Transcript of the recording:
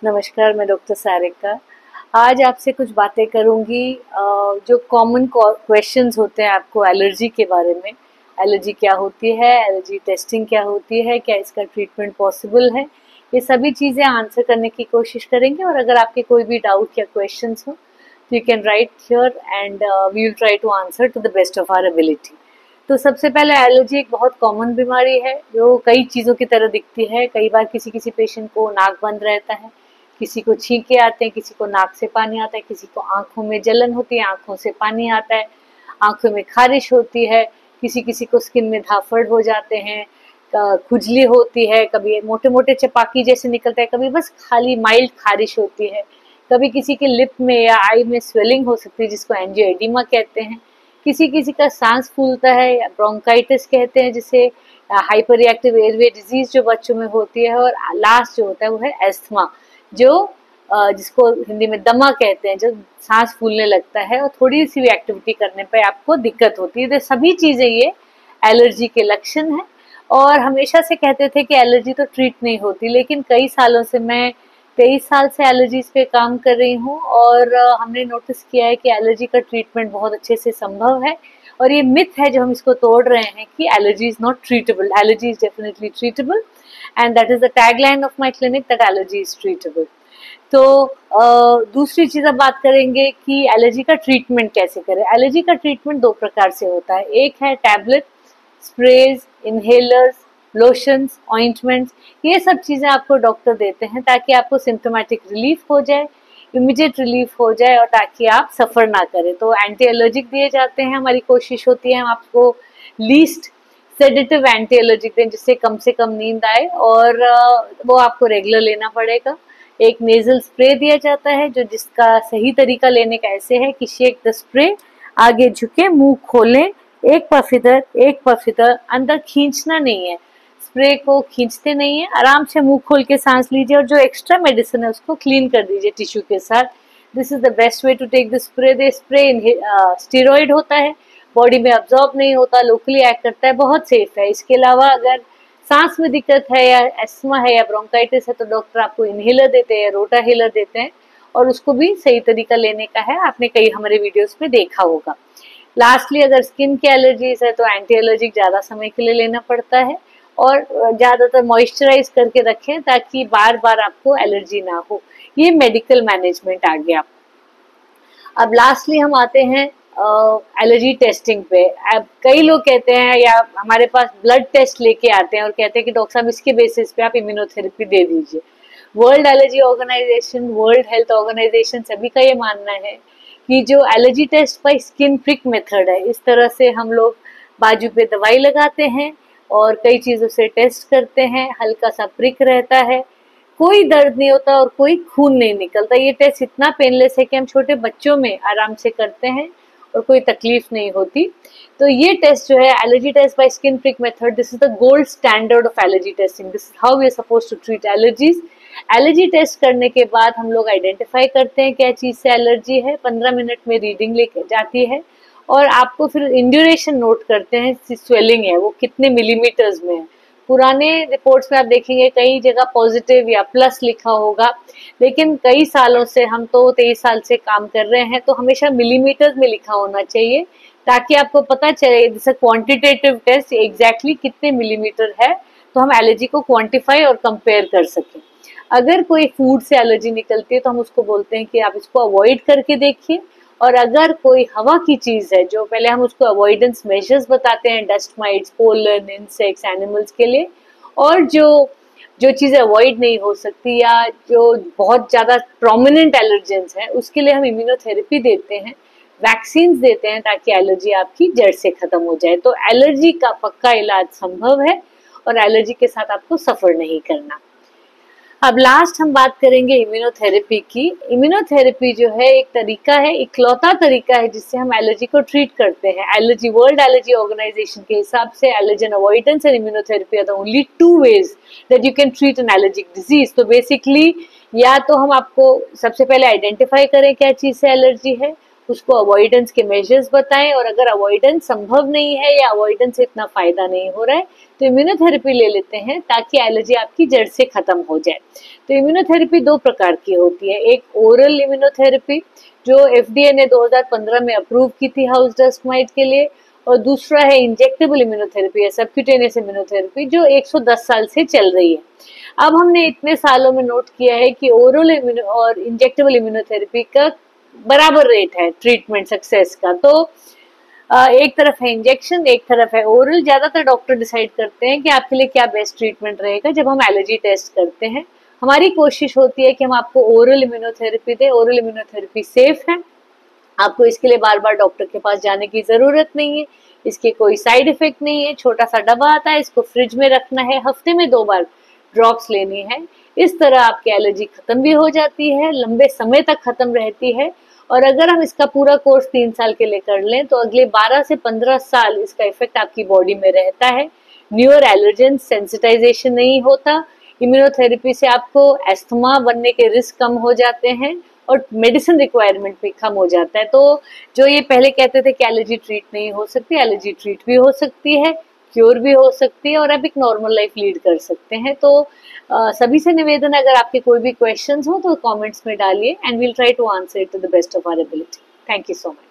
नमस्कार, मैं डॉक्टर सारिका। आज आपसे कुछ बातें करूंगी जो कॉमन क्वेश्चंस होते हैं आपको एलर्जी के बारे में। एलर्जी क्या होती है, एलर्जी टेस्टिंग क्या होती है, क्या इसका ट्रीटमेंट पॉसिबल है, ये सभी चीज़ें आंसर करने की कोशिश करेंगे। और अगर आपके कोई भी डाउट या क्वेश्चंस हो तो you can write here and we will try to answer to the best of our ability. तो सबसे पहले एलर्जी एक बहुत कॉमन बीमारी है जो कई चीज़ों की तरह दिखती है। कई बार किसी किसी पेशेंट को नाक बंद रहता है, किसी को छींके आते हैं, किसी को नाक से पानी आता है, किसी को आंखों में जलन होती है, आंखों से पानी आता है, आंखों में खारिश होती है, किसी किसी को स्किन में धाफड़ हो जाते हैं, खुजली होती है, कभी मोटे मोटे चपाकी जैसे निकलता है, कभी बस खाली माइल्ड खारिश होती है, कभी किसी के लिप में या आई में स्वेलिंग हो सकती है जिसको एंजियोएडिमा कहते हैं, किसी किसी का सांस फूलता है या ब्रोंकाइटिस कहते हैं जिसे हाइपर रिएक्टिव एयरवे डिजीज जो बच्चों में होती है, और लास्ट जो होता है वो है एस्थमा जो जिसको हिंदी में दमा कहते हैं, जब सांस फूलने लगता है और थोड़ी सी भी एक्टिविटी करने पे आपको दिक्कत होती है। तो सभी चीजें ये एलर्जी के लक्षण हैं। और हमेशा से कहते थे कि एलर्जी तो ट्रीट नहीं होती, लेकिन कई सालों से मैं 23 साल से एलर्जीज पे काम कर रही हूँ और हमने नोटिस किया है कि एलर्जी का ट्रीटमेंट बहुत अच्छे से संभव है। और ये मिथ है जो हम इसको तोड़ रहे हैं कि allergy is not treatable. Allergy is definitely treatable and that is the tagline of my clinic, that allergy is treatable. तो दूसरी चीज अब बात करेंगे कि एलर्जी का ट्रीटमेंट कैसे करें। एलर्जी का ट्रीटमेंट दो प्रकार से होता है, एक है tablet, sprays, inhalers, lotions, ointments. ये सब चीजें आपको डॉक्टर देते हैं ताकि आपको सिम्टोमेटिक रिलीफ हो जाए, इमीडिएट रिलीफ हो जाए और ताकि आप सफर ना करें। तो एंटी एलर्जिक दिए जाते हैं, हमारी कोशिश होती है हम आपको लीस्ट सेडेटिव एंटी एलर्जिक दें जिससे कम से कम नींद आए, और वो आपको रेगुलर लेना पड़ेगा। एक नेजल स्प्रे दिया जाता है जो जिसका सही तरीका लेने का ऐसे है कि शेक द स्प्रे, आगे झुके, मुंह खोलें, एक पफ इधर, अंदर खींचना नहीं है, स्प्रे को खींचते नहीं है, आराम से मुंह खोल के सांस लीजिए और जो एक्स्ट्रा मेडिसिन है उसको क्लीन कर दीजिए टिश्यू के साथ। This is the best way to take the spray. The spray steroid होता है, बॉडी में अब्जॉर्ब नहीं होता, लोकली एक्ट करता है, बहुत सेफ है। इसके अलावा अगर सांस में दिक्कत है या एस्थमा है या ब्रोंकाइटिस है तो डॉक्टर आपको इनहेलर देते हैं, रोटाहेलर देते हैं, और उसको भी सही तरीका लेने का है। आपने कई हमारे वीडियोस में देखा होगा। लास्टली अगर स्किन की एलर्जीज है तो एंटी एलर्जिक ज्यादा समय के लिए लेना पड़ता है और ज्यादातर मॉइस्चराइज करके रखें ताकि बार बार आपको एलर्जी ना हो। ये मेडिकल मैनेजमेंट आ गया। अब लास्टली हम आते हैं एलर्जी टेस्टिंग पे। अब कई लोग कहते हैं या हमारे पास ब्लड टेस्ट लेके आते हैं और कहते हैं कि डॉक्टर साहब इसके बेसिस पे आप इम्यूनोथेरेपी दे दीजिए। World allergy organization, world health organization सभी का ये मानना है कि जो allergy test by skin prick method है, इस तरह से हम लोग बाजू पे दवाई लगाते हैं और कई चीजों से टेस्ट करते हैं, हल्का सा प्रिक रहता है, कोई दर्द नहीं होता और कोई खून नहीं निकलता। ये टेस्ट इतना पेनलेस है कि हम छोटे बच्चों में आराम से करते हैं और कोई तकलीफ नहीं होती। तो ये टेस्ट जो है allergy test by skin prick method, this is the gold standard of allergy testing. This is how we are supposed to treat allergies. Allergy test करने के बाद हम लोग आइडेंटिफाई करते हैं क्या चीज से एलर्जी है, 15 मिनट में रीडिंग लेके जाती है और आपको फिर इंड्यूरेशन नोट करते हैं, स्वेलिंग है वो कितने मिलीमीटर्स में है। पुराने रिपोर्ट्स में आप देखेंगे कई जगह पॉजिटिव या प्लस लिखा होगा, लेकिन कई सालों से, हम तो 23 साल से काम कर रहे हैं, तो हमेशा मिलीमीटर्स में लिखा होना चाहिए ताकि आपको पता चले जैसे क्वांटिटेटिव टेस्ट एग्जैक्टली कितने मिलीमीटर है तो हम एलर्जी को क्वांटिफाई और कंपेयर कर सकें। अगर कोई फूड से एलर्जी निकलती है तो हम उसको बोलते हैं कि आप इसको अवॉइड करके देखिए, और अगर कोई हवा की चीज है जो पहले हम उसको अवॉइडेंस मेजर्स बताते हैं, dust mites, pollen, insects, animals के लिए, और जो चीजें अवॉइड नहीं हो सकती या जो बहुत ज्यादा प्रोमिनेंट एलर्जेंस हैं उसके लिए हम इम्यूनोथेरेपी देते हैं, वैक्सीन देते हैं ताकि एलर्जी आपकी जड़ से खत्म हो जाए। तो एलर्जी का पक्का इलाज संभव है और एलर्जी के साथ आपको सफर नहीं करना। अब लास्ट हम बात करेंगे इम्यूनोथेरेपी की। इम्यूनोथेरेपी जो है एक तरीका है, इकलौता तरीका है जिससे हम एलर्जी को ट्रीट करते हैं। एलर्जी, वर्ल्ड एलर्जी ऑर्गेनाइजेशन के हिसाब से allergen avoidance and immunotherapy are the only 2 ways that you can treat an allergic disease. तो बेसिकली या तो हम आपको सबसे पहले आइडेंटिफाई करें क्या चीज से एलर्जी है, उसको अवॉइडेंस के मेजर्स बताएं, और अगर अवॉइडेंस संभव नहीं है या अवॉइडेंस से इतना फायदा नहीं हो रहा है तो इम्यूनोथेरेपी ले लेते हैं ताकि एलर्जी आपकी जड़ से खत्म हो जाए। तो इम्यूनोथेरेपी दो प्रकार की होती है, एक ओरल इम्यूनोथेरेपी जो एफडीए ने 2015 में अप्रूव की थी हाउस डस्ट माइट के लिए, और दूसरा है इंजेक्टेबल इम्यूनोथेरेपी या सबक्यूटेनियस इम्यूनोथेरेपी जो 110 साल से चल रही है। अब हमने इतने सालों में नोट किया है कि ओरल और इंजेक्टेबल इम्यूनोथेरेपी का बराबर रेट है ट्रीटमेंट सक्सेस का। तो एक तरफ है इंजेक्शन, एक तरफ है ओरल। ज्यादातर डॉक्टर डिसाइड करते हैं कि आपके लिए क्या बेस्ट ट्रीटमेंट रहेगा जब हम एलर्जी टेस्ट करते हैं। हमारी कोशिश होती है कि हम आपको ओरल इम्यूनोथेरेपी दें। ओरल इम्यूनोथेरेपी सेफ है, आपको इसके लिए बार बार डॉक्टर के पास जाने की जरूरत नहीं है, इसके कोई साइड इफेक्ट नहीं है। छोटा सा डब्बा आता है, इसको फ्रिज में रखना है, हफ्ते में 2 बार ड्रॉप्स लेनी है। इस तरह आपकी एलर्जी खत्म भी हो जाती है, लंबे समय तक खत्म रहती है। और अगर हम इसका पूरा कोर्स 3 साल के लिए कर लें तो अगले 12 से 15 साल इसका इफेक्ट आपकी बॉडी में रहता है। न्यूअर एलर्जन सेंसिटाइजेशन नहीं होता। इम्यूनोथेरेपी से आपको एस्थमा बनने के रिस्क कम हो जाते हैं और मेडिसिन रिक्वायरमेंट भी कम हो जाता है। तो जो ये पहले कहते थे कि एलर्जी ट्रीट नहीं हो सकती, एलर्जी ट्रीट भी हो सकती है, क्योर भी हो सकती है, और आप एक नॉर्मल लाइफ लीड कर सकते हैं। तो सभी से निवेदन है, अगर आपके कोई भी क्वेश्चंस हो तो कमेंट्स में डालिए and we'll try to answer it to the best of our ability. Thank you so much.